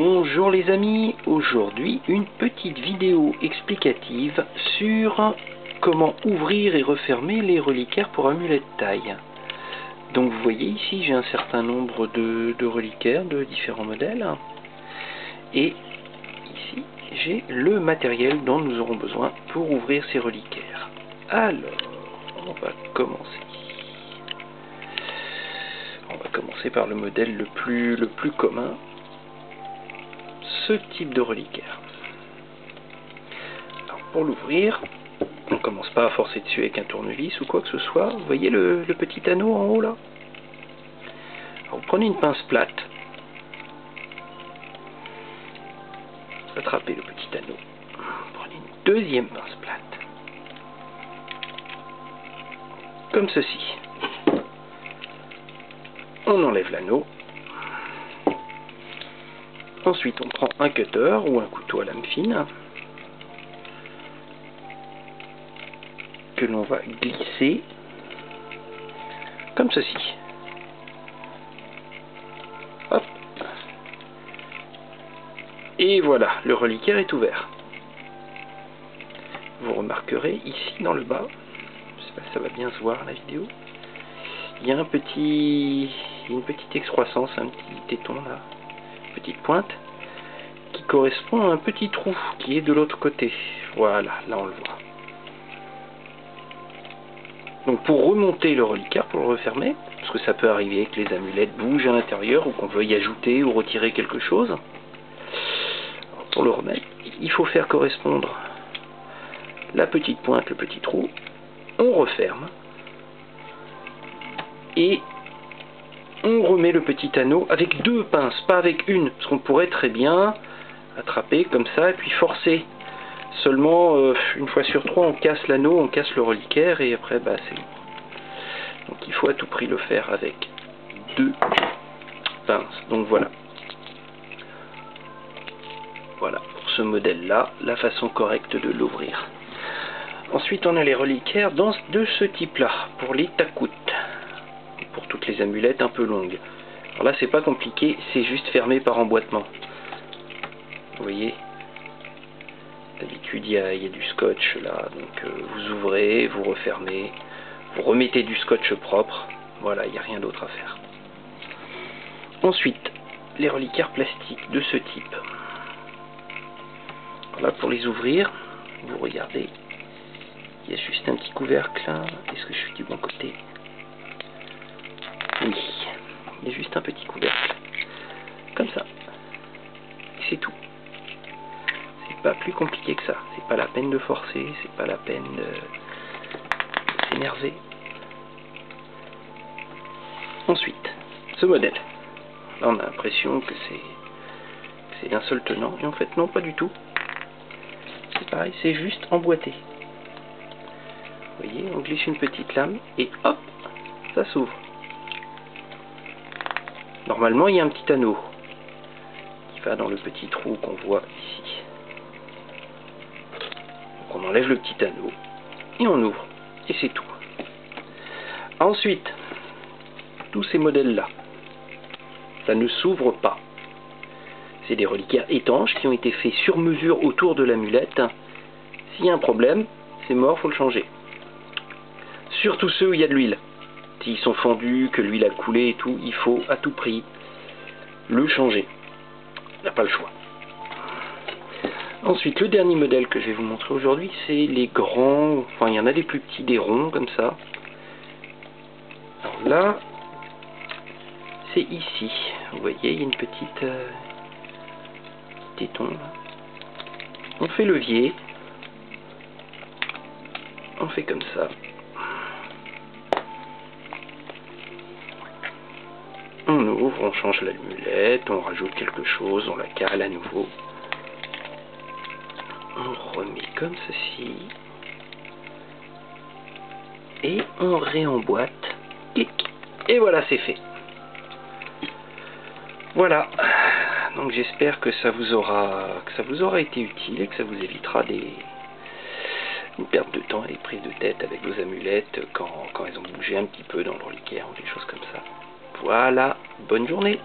Bonjour les amis, aujourd'hui une petite vidéo explicative sur comment ouvrir et refermer les reliquaires pour amulets de taille. Donc vous voyez ici j'ai un certain nombre de reliquaires de différents modèles et ici j'ai le matériel dont nous aurons besoin pour ouvrir ces reliquaires. Alors on va commencer. On va commencer par le modèle le plus commun. Ce type de reliquaire. Alors pour l'ouvrir, on ne commence pas à forcer dessus avec un tournevis ou quoi que ce soit. Vous voyez le petit anneau en haut là? Alors vous prenez une pince plate, attrapez le petit anneau, prenez une deuxième pince plate, comme ceci. On enlève l'anneau. Ensuite, on prend un cutter ou un couteau à lame fine que l'on va glisser comme ceci. Hop. Et voilà, le reliquaire est ouvert. Vous remarquerez ici dans le bas, je ne sais pas si ça va bien se voir la vidéo, il y a une petite excroissance, un petit téton là. Petite pointe qui correspond à un petit trou qui est de l'autre côté. Voilà, là on le voit. Donc pour remonter le reliquaire, pour le refermer, parce que ça peut arriver que les amulettes bougent à l'intérieur ou qu'on veuille ajouter ou retirer quelque chose, alors pour le remettre, il faut faire correspondre la petite pointe, le petit trou, on referme et on remet le petit anneau avec deux pinces, pas avec une, parce qu'on pourrait très bien attraper comme ça et puis forcer. Seulement, une fois sur trois, on casse l'anneau, on casse le reliquaire et après, bah, c'est bon. Donc il faut à tout prix le faire avec deux pinces. Donc voilà. Voilà, pour ce modèle-là, la façon correcte de l'ouvrir. Ensuite, on a les reliquaires de ce type-là, pour les takouts. Pour toutes les amulettes un peu longues. Alors là c'est pas compliqué, c'est juste fermé par emboîtement. Vous voyez, d'habitude il y a du scotch là, donc vous ouvrez, vous refermez, vous remettez du scotch propre, voilà, il n'y a rien d'autre à faire. Ensuite, les reliquaires plastiques de ce type. Alors là pour les ouvrir, vous regardez, il y a juste un petit couvercle là. Est-ce que je suis du bon côté? Oui, il y a juste un petit couvercle, comme ça, et c'est tout. C'est pas plus compliqué que ça, c'est pas la peine de forcer, c'est pas la peine de s'énerver. Ensuite, ce modèle, là on a l'impression que c'est d'un seul tenant, et en fait non, pas du tout. C'est pareil, c'est juste emboîté. Vous voyez, on glisse une petite lame, et hop, ça s'ouvre. Normalement, il y a un petit anneau qui va dans le petit trou qu'on voit ici. Donc on enlève le petit anneau et on ouvre. Et c'est tout. Ensuite, tous ces modèles-là, ça ne s'ouvre pas. C'est des reliquaires étanches qui ont été faits sur mesure autour de l'amulette. S'il y a un problème, c'est mort, faut le changer. Surtout ceux où il y a de l'huile. S'ils sont fondus, que l'huile a coulé et tout, il faut à tout prix le changer. On n'a pas le choix. Ensuite, le dernier modèle que je vais vous montrer aujourd'hui, c'est les grands, enfin il y en a des plus petits, des ronds comme ça. Alors là, c'est ici. Vous voyez, il y a une petite téton. On fait levier. On fait comme ça. On ouvre, on change l'amulette, on rajoute quelque chose, on la cale à nouveau. On remet comme ceci. Et on réemboîte. Clic. Et voilà, c'est fait. Voilà. Donc j'espère que ça vous aura été utile et que ça vous évitera une perte de temps et des prises de tête avec vos amulettes quand elles ont bougé un petit peu dans le reliquaire ou des choses comme ça. Voilà, bonne journée.